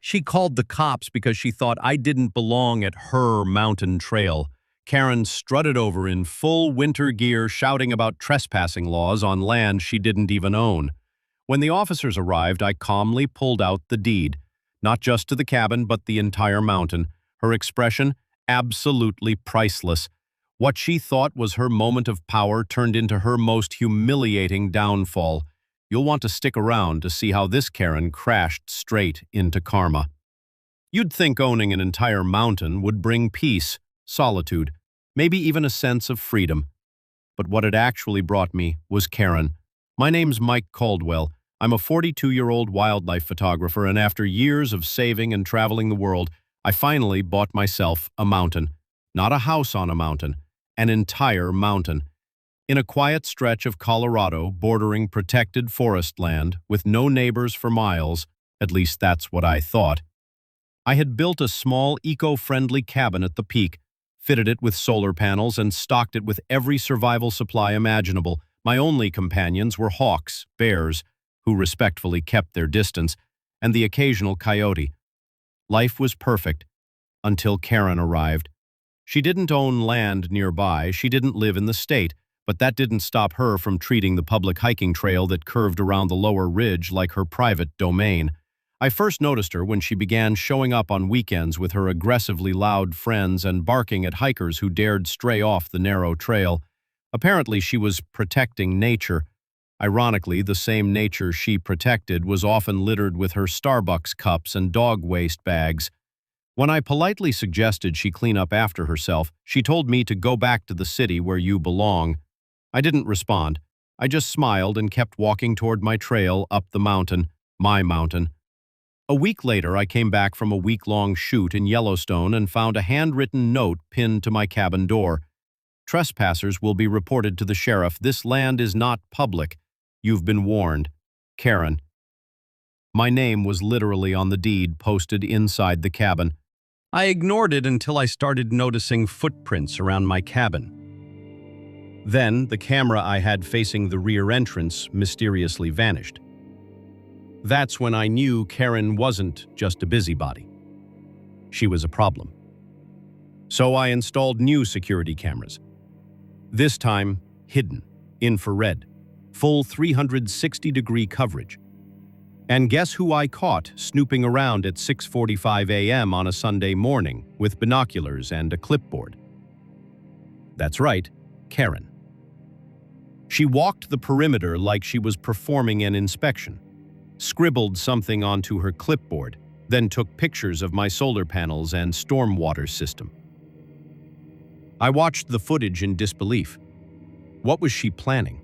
She called the cops because she thought I didn't belong at her mountain trail. Karen strutted over in full winter gear, shouting about trespassing laws on land she didn't even own. When the officers arrived, I calmly pulled out the deed, not just to the cabin, but the entire mountain. Her expression, absolutely priceless. What she thought was her moment of power turned into her most humiliating downfall. You'll want to stick around to see how this Karen crashed straight into karma. You'd think owning an entire mountain would bring peace, solitude, maybe even a sense of freedom. But what it actually brought me was Karen. My name's Mike Caldwell. I'm a 42-year-old wildlife photographer, and after years of saving and traveling the world, I finally bought myself a mountain. Not a house on a mountain, an entire mountain. In a quiet stretch of Colorado bordering protected forest land with no neighbors for miles, at least that's what I thought. I had built a small eco-friendly cabin at the peak, fitted it with solar panels, and stocked it with every survival supply imaginable. My only companions were hawks, bears, who respectfully kept their distance, and the occasional coyote. Life was perfect until Karen arrived. She didn't own land nearby, she didn't live in the state, but that didn't stop her from treating the public hiking trail that curved around the lower ridge like her private domain. I first noticed her when she began showing up on weekends with her aggressively loud friends and barking at hikers who dared stray off the narrow trail. Apparently, she was protecting nature. Ironically, the same nature she protected was often littered with her Starbucks cups and dog waste bags. When I politely suggested she clean up after herself, she told me to go back to the city where you belong. I didn't respond. I just smiled and kept walking toward my trail up the mountain, my mountain. A week later, I came back from a week-long shoot in Yellowstone and found a handwritten note pinned to my cabin door. Trespassers will be reported to the sheriff. This land is not public. You've been warned. Karen. My name was literally on the deed posted inside the cabin. I ignored it until I started noticing footprints around my cabin. Then, the camera I had facing the rear entrance mysteriously vanished. That's when I knew Karen wasn't just a busybody. She was a problem. So I installed new security cameras. This time, hidden, infrared, full 360-degree coverage. And guess who I caught snooping around at 6:45 a.m. on a Sunday morning with binoculars and a clipboard? That's right, Karen. She walked the perimeter like she was performing an inspection, scribbled something onto her clipboard, then took pictures of my solar panels and stormwater system. I watched the footage in disbelief. What was she planning?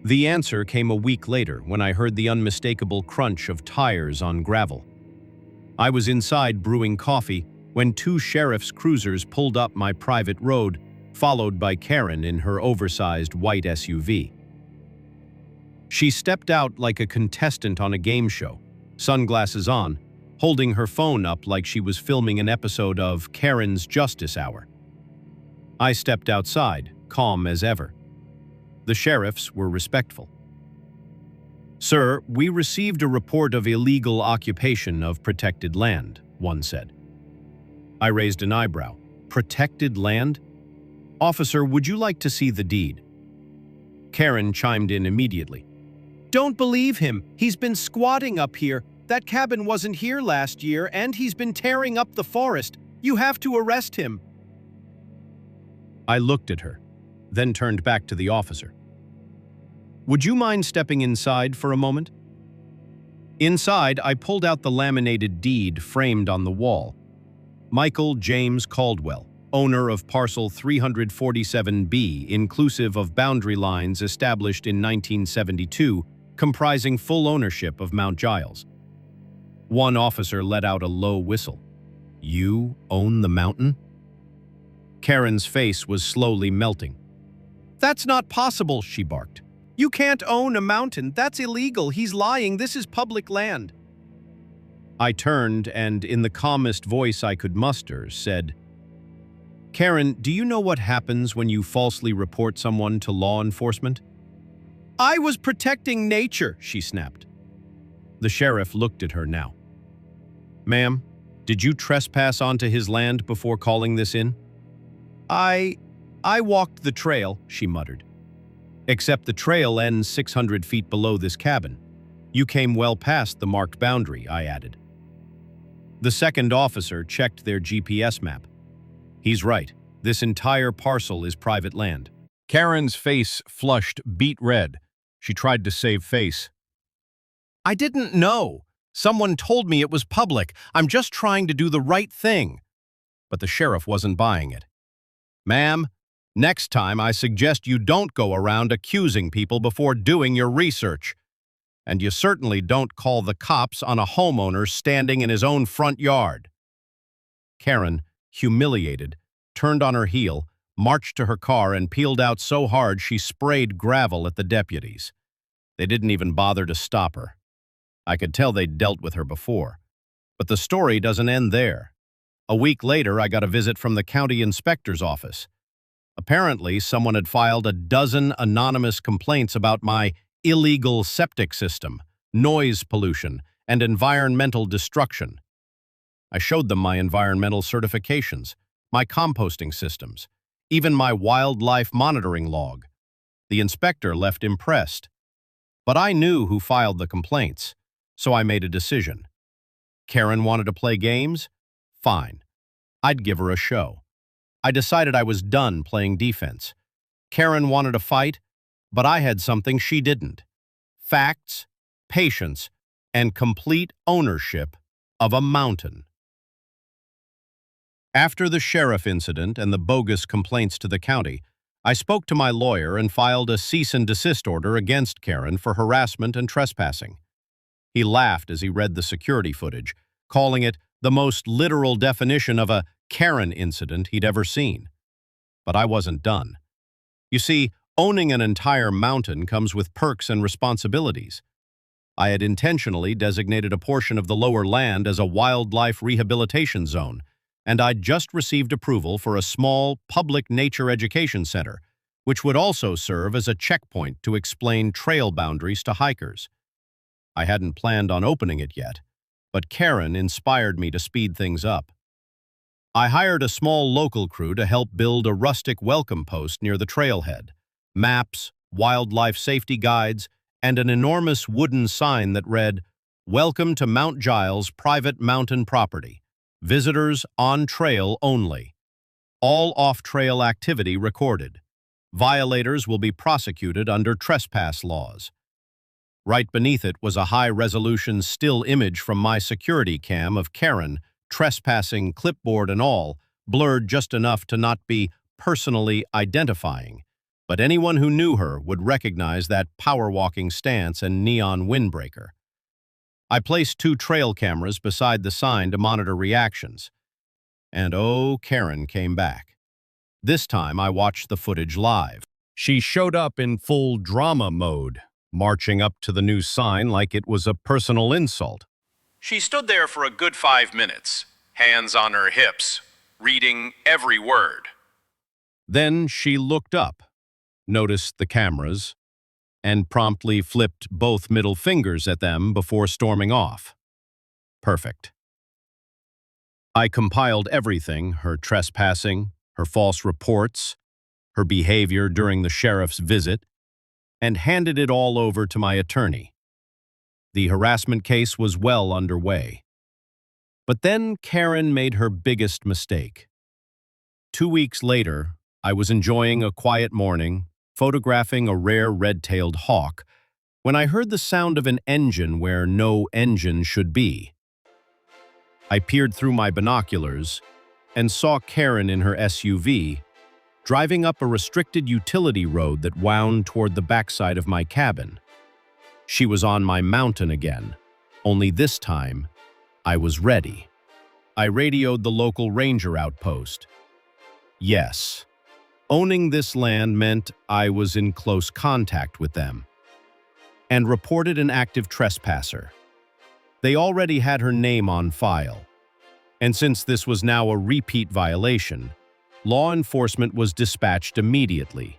The answer came a week later when I heard the unmistakable crunch of tires on gravel. I was inside brewing coffee when two sheriff's cruisers pulled up my private road, followed by Karen in her oversized white SUV. She stepped out like a contestant on a game show, sunglasses on, holding her phone up like she was filming an episode of Karen's Justice Hour. I stepped outside, calm as ever. The sheriffs were respectful. "Sir, we received a report of illegal occupation of protected land," one said. I raised an eyebrow. Protected land? "Officer, would you like to see the deed?" Karen chimed in immediately. "Don't believe him. He's been squatting up here. That cabin wasn't here last year, and he's been tearing up the forest. You have to arrest him." I looked at her, then turned back to the officer. "Would you mind stepping inside for a moment?" Inside, I pulled out the laminated deed framed on the wall. Michael James Caldwell, owner of parcel 347B, inclusive of boundary lines established in 1972, comprising full ownership of Mount Giles. One officer let out a low whistle. "You own the mountain?" Karen's face was slowly melting. "That's not possible," she barked. "You can't own a mountain. That's illegal. He's lying. This is public land." I turned and, in the calmest voice I could muster, said, "Karen, do you know what happens when you falsely report someone to law enforcement?" "I was protecting nature," she snapped. The sheriff looked at her now. Ma'am, did you trespass onto his land before calling this in? I... I walked the trail, she muttered. Except the trail ends 600 feet below this cabin. You came well past the marked boundary, I added. The second officer checked their GPS map. He's right. This entire parcel is private land. Karen's face flushed beet red. She tried to save face. I didn't know. Someone told me it was public. I'm just trying to do the right thing. But the sheriff wasn't buying it. Ma'am, next time I suggest you don't go around accusing people before doing your research. And you certainly don't call the cops on a homeowner standing in his own front yard. Karen, humiliated, turned on her heel, marched to her car, and peeled out so hard she sprayed gravel at the deputies. They didn't even bother to stop her. I could tell they'd dealt with her before. But the story doesn't end there. A week later, I got a visit from the county inspector's office. Apparently, someone had filed a dozen anonymous complaints about my illegal septic system, noise pollution, and environmental destruction. I showed them my environmental certifications, my composting systems, even my wildlife monitoring log. The inspector left impressed. But I knew who filed the complaints, so I made a decision. Karen wanted to play games? Fine. I'd give her a show. I decided I was done playing defense. Karen wanted to fight, but I had something she didn't. Facts, patience, and complete ownership of a mountain. After the sheriff incident and the bogus complaints to the county, I spoke to my lawyer and filed a cease and desist order against Karen for harassment and trespassing. He laughed as he read the security footage, calling it the most literal definition of a Karen incident he'd ever seen. But I wasn't done. You see, owning an entire mountain comes with perks and responsibilities. I had intentionally designated a portion of the lower land as a wildlife rehabilitation zone, and I'd just received approval for a small public nature education center, which would also serve as a checkpoint to explain trail boundaries to hikers. I hadn't planned on opening it yet, but Karen inspired me to speed things up. I hired a small local crew to help build a rustic welcome post near the trailhead, maps, wildlife safety guides, and an enormous wooden sign that read, "Welcome to Mount Giles Private Mountain Property. Visitors on trail only. All off-trail activity recorded. Violators will be prosecuted under trespass laws." Right beneath it was a high-resolution still image from my security cam of Karen, trespassing, clipboard and all, blurred just enough to not be personally identifying. But anyone who knew her would recognize that power-walking stance and neon windbreaker. I placed 2 trail cameras beside the sign to monitor reactions. And oh, Karen came back. This time I watched the footage live. She showed up in full drama mode, marching up to the new sign like it was a personal insult. She stood there for a good 5 minutes, hands on her hips, reading every word. Then she looked up, noticed the cameras, and promptly flipped both middle fingers at them before storming off. Perfect. I compiled everything, her trespassing, her false reports, her behavior during the sheriff's visit, and handed it all over to my attorney. The harassment case was well underway. But then Karen made her biggest mistake. 2 weeks later, I was enjoying a quiet morning, photographing a rare red-tailed hawk, when I heard the sound of an engine where no engine should be. I peered through my binoculars and saw Karen in her SUV, driving up a restricted utility road that wound toward the backside of my cabin. She was on my mountain again, only this time, I was ready. I radioed the local ranger outpost. Yes, owning this land meant I was in close contact with them, and reported an active trespasser. They already had her name on file, and since this was now a repeat violation, law enforcement was dispatched immediately.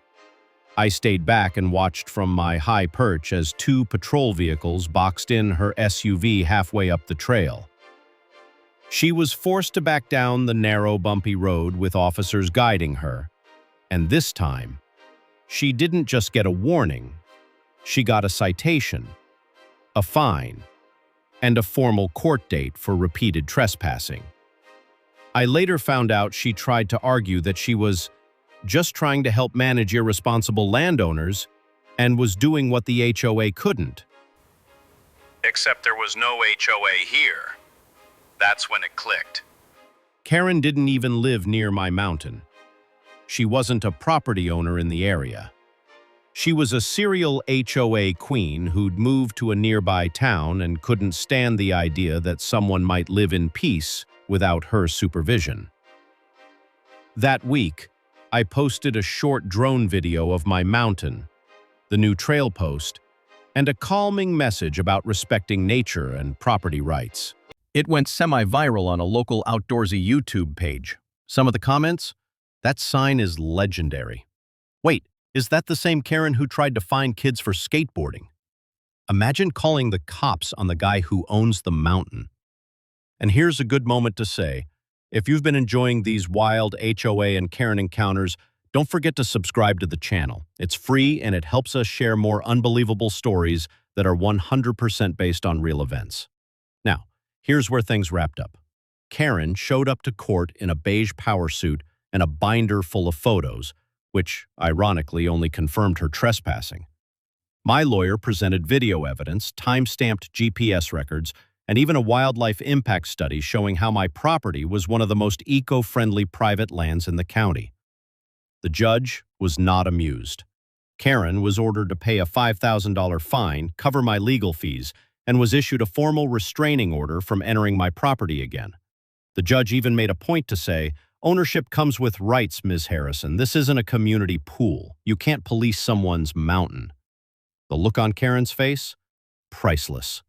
I stayed back and watched from my high perch as 2 patrol vehicles boxed in her SUV halfway up the trail. She was forced to back down the narrow, bumpy road with officers guiding her. And this time, she didn't just get a warning, she got a citation, a fine, and a formal court date for repeated trespassing. I later found out she tried to argue that she was just trying to help manage irresponsible landowners and was doing what the HOA couldn't. Except there was no HOA here. That's when it clicked. Karen didn't even live near my mountain. She wasn't a property owner in the area. She was a serial HOA queen who'd moved to a nearby town and couldn't stand the idea that someone might live in peace without her supervision. That week, I posted a short drone video of my mountain, the new trail post, and a calming message about respecting nature and property rights. It went semi-viral on a local outdoorsy YouTube page. Some of the comments? That sign is legendary. Wait, is that the same Karen who tried to fine kids for skateboarding? Imagine calling the cops on the guy who owns the mountain. And here's a good moment to say, if you've been enjoying these wild HOA and Karen encounters, don't forget to subscribe to the channel. It's free and it helps us share more unbelievable stories that are 100% based on real events. Now, here's where things wrapped up. Karen showed up to court in a beige power suit and a binder full of photos, which ironically only confirmed her trespassing. My lawyer presented video evidence, time-stamped GPS records, and even a wildlife impact study showing how my property was one of the most eco-friendly private lands in the county. The judge was not amused. Karen was ordered to pay a $5,000 fine, cover my legal fees, and was issued a formal restraining order from entering my property again. The judge even made a point to say, "Ownership comes with rights, Ms. Harrison. This isn't a community pool. You can't police someone's mountain." The look on Karen's face? Priceless.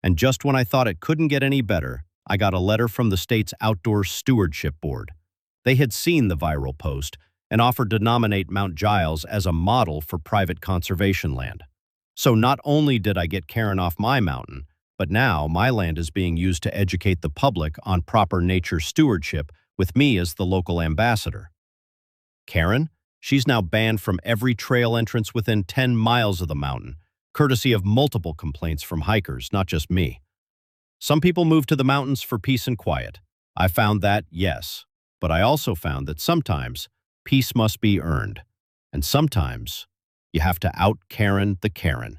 And just when I thought it couldn't get any better, I got a letter from the state's Outdoor Stewardship Board. They had seen the viral post and offered to nominate Mount Giles as a model for private conservation land. So not only did I get Karen off my mountain, but now my land is being used to educate the public on proper nature stewardship with me as the local ambassador. Karen? She's now banned from every trail entrance within 10 miles of the mountain, courtesy of multiple complaints from hikers, not just me. Some people move to the mountains for peace and quiet. I found that, yes, but I also found that sometimes peace must be earned, and sometimes you have to out Karen the Karen.